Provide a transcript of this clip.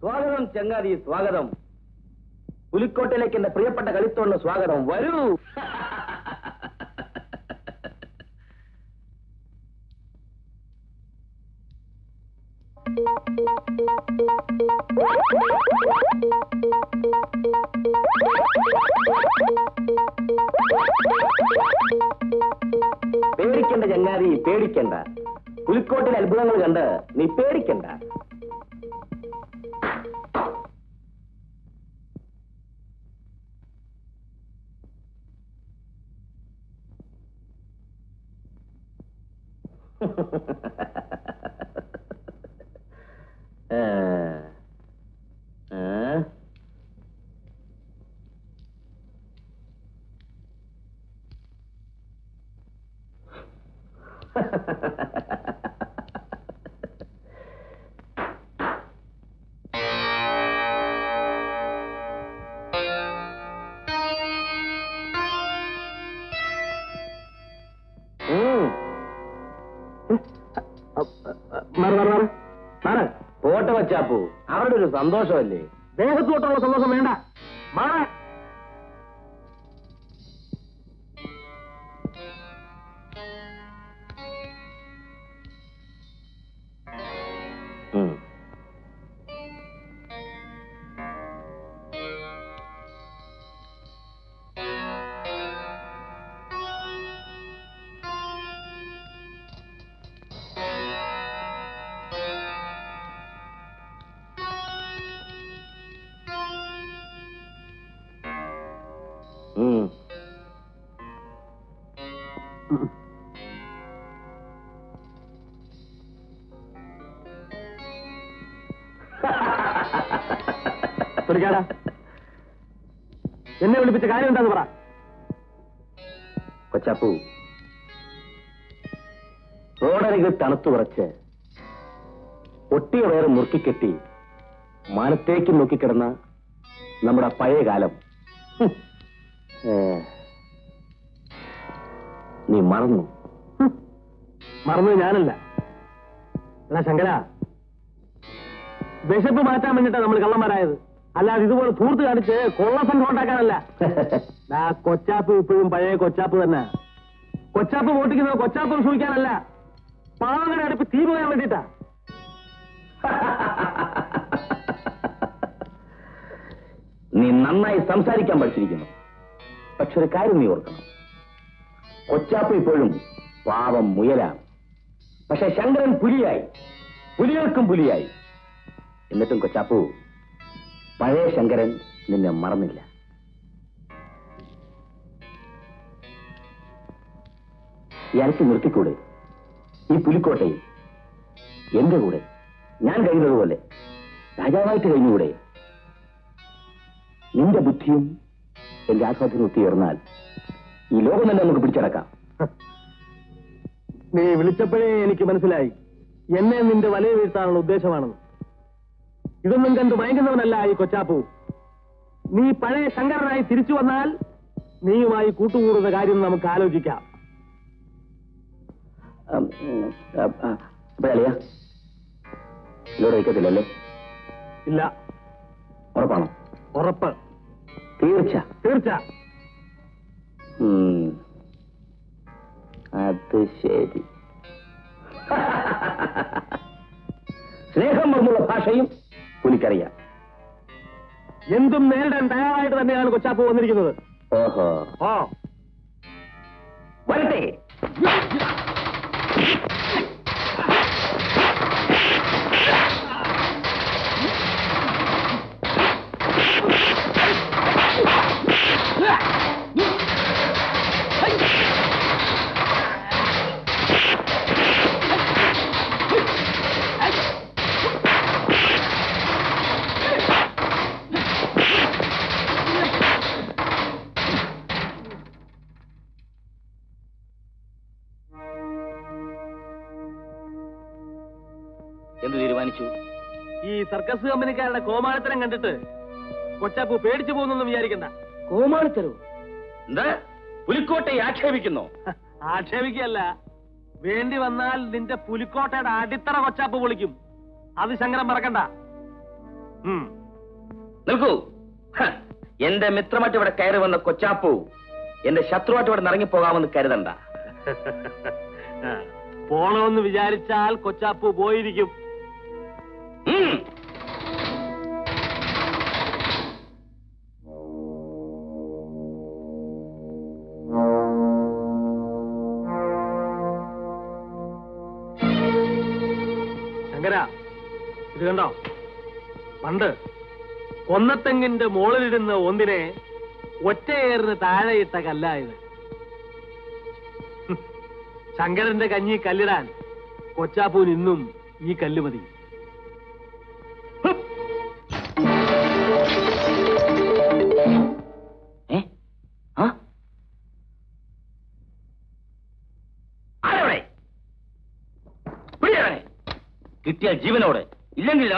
സ്വാഗതം ചങ്ങാതി, സ്വാഗതം. പുലിക്കോട്ടിലേക്ക് എന്റെ പ്രിയപ്പെട്ട കളിത്തോളിന് സ്വാഗതം. വരൂ. പേടിക്കണ്ട ചങ്ങാതി, പേടിക്കണ്ട. പുലിക്കോട്ടിലെ അത്ഭുതങ്ങൾ കണ്ട് നീ പേടിക്കണ്ട. പോട്ടെ വച്ചാപ്പു, അവരുടെ ഒരു സന്തോഷമല്ലേ. ദേഹത്തോട്ടുള്ള സന്തോഷം വേണ്ട. മാറ. എന്നെ വിളിപ്പിച്ച കാര്യം എന്താന്ന് പറ. കൊച്ചാപ്പു, റോഡരികിൽ തണുത്തു വിറച്ച് ഒട്ടിയ വയറ് മുറുക്കിക്കെട്ടി മാനത്തേക്ക് നോക്കിക്കിടന്ന നമ്മുടെ പഴയ കാലം നീ മറന്നു. മറന്നു ഞാനല്ല. എന്നാ ശങ്കര, വിശപ്പ് മാറ്റാൻ വേണ്ടിട്ടാ നമ്മൾ കള്ളന്മാരായത്, അല്ലാതെ ഇതുപോലെ തൂർത്ത് കാണിച്ച് കൊള്ളസംഘം ഉണ്ടാക്കാനല്ല. കൊച്ചാപ്പ് ഇപ്പോഴും പഴയ കൊച്ചാപ്പ് തന്നെ. കൊച്ചാപ്പ് വോട്ടിക്കുന്നത് കൊച്ചാപ്പ് സൂക്ഷിക്കാനല്ല, പാവങ്ങളുടെ അടുപ്പ് തീ പോകാൻ വേണ്ടിട്ടാ. നീ നന്നായി സംസാരിക്കാൻ പഠിച്ചിരിക്കുന്നു. പക്ഷെ ഒരു കാര്യം നീ ഓർക്കണം, കൊച്ചാപ്പ് ഇപ്പോഴും പാവം മുയലാണ്. പക്ഷെ ശങ്കരൻ പുലിയായി, പുലികൾക്കും പുലിയായി. എന്നിട്ടും കൊച്ചാപ്പു, പഴയ ശങ്കരൻ നിന്നെ മറന്നില്ല. ഇറക്കി നിർത്തിക്കൂടെ ഈ പുലിക്കോട്ടയിൽ എന്റെ കൂടെ ഞാൻ കഴിയുന്നതുപോലെ രാജാവായിട്ട് കഴിഞ്ഞുകൂടെ? നിന്റെ ബുദ്ധിയും എന്റെ ആസ്വാദനം ഒത്തുയർന്നാൽ ഈ ലോകം തന്നെ നമുക്ക് പിടിച്ചടക്കാം. നീ വിളിച്ചപ്പോഴേ എനിക്ക് മനസ്സിലായി എന്നെ നിന്റെ വലയ വീഴ്ത്താനുള്ള ഉദ്ദേശമാണെന്ന്. ഇതൊന്നും കണ്ട് മയങ്ങുന്നവനല്ല ഈ കൊച്ചാപ്പു. നീ പഴയ ശങ്കരനായി തിരിച്ചു വന്നാൽ നീയുമായി കൂട്ടുകൂടുന്ന കാര്യം നമുക്ക് ആലോചിക്കാം. അപ്പോഴല്ലേ ഇതോടെ വയ്ക്കത്തില്ലല്ലേ? ഇല്ല. ഉറപ്പാണോ? ഉറപ്പ്. തീർച്ച? തീർച്ച. അത് ശരി. സ്നേഹം എന്നുള്ള ഭാഷയും പുലിക്കറിയാം. എന്തും നേരിടാൻ തയ്യാറായിട്ട് തന്നെയാണ് കൊച്ചാപ്പു വന്നിരിക്കുന്നത്. ഓഹോ. ഓ, വരട്ടെ. എന്ത് തീരുമാനിച്ചു? ഈ സർക്കസ് കമ്പനിക്കാരുടെ കോമാളിത്തരം കണ്ടിട്ട് കൊച്ചാപ്പു പേടിച്ചു പോകുന്നൊന്നും വിചാരിക്കണ്ട. കോമാളിത്തരോ? എന്താ പുലിക്കോട്ടയെ ആക്ഷേപിക്കുന്നോ? ആക്ഷേപിക്കല്ല, വേണ്ടി വന്നാൽ നിന്റെ പുലിക്കോട്ടയുടെ അടിത്തറ കൊച്ചാപ്പ് പൊളിക്കും. അത് ശങ്കരൻ മറക്കണ്ട. നിൽക്കൂ. എന്റെ മിത്രമായിട്ട് ഇവിടെ കയറി വന്ന കൊച്ചാപ്പു എന്റെ ശത്രുവായിട്ട് ഇവിടെ ഇറങ്ങിപ്പോകാമെന്ന് കരുതണ്ട. പോണമെന്ന് വിചാരിച്ചാൽ കൊച്ചാപ്പു പോയിരിക്കും. ശങ്കര, ഇത് കണ്ടോ? പണ്ട് കൊന്നത്തെങ്ങിന്റെ മുകളിലിരുന്ന ഒന്നിനെ ഒറ്റയേറിന് താഴെയിട്ട കല്ല ഇത്. ശങ്കരന്റെ കഞ്ഞി കല്ലിടാൻ കൊച്ചാപ്പൂന് ഇന്നും ഈ കല്ല് മതി. കിട്ടിയ ജീവനോടെ, ഇല്ലെങ്കിൽ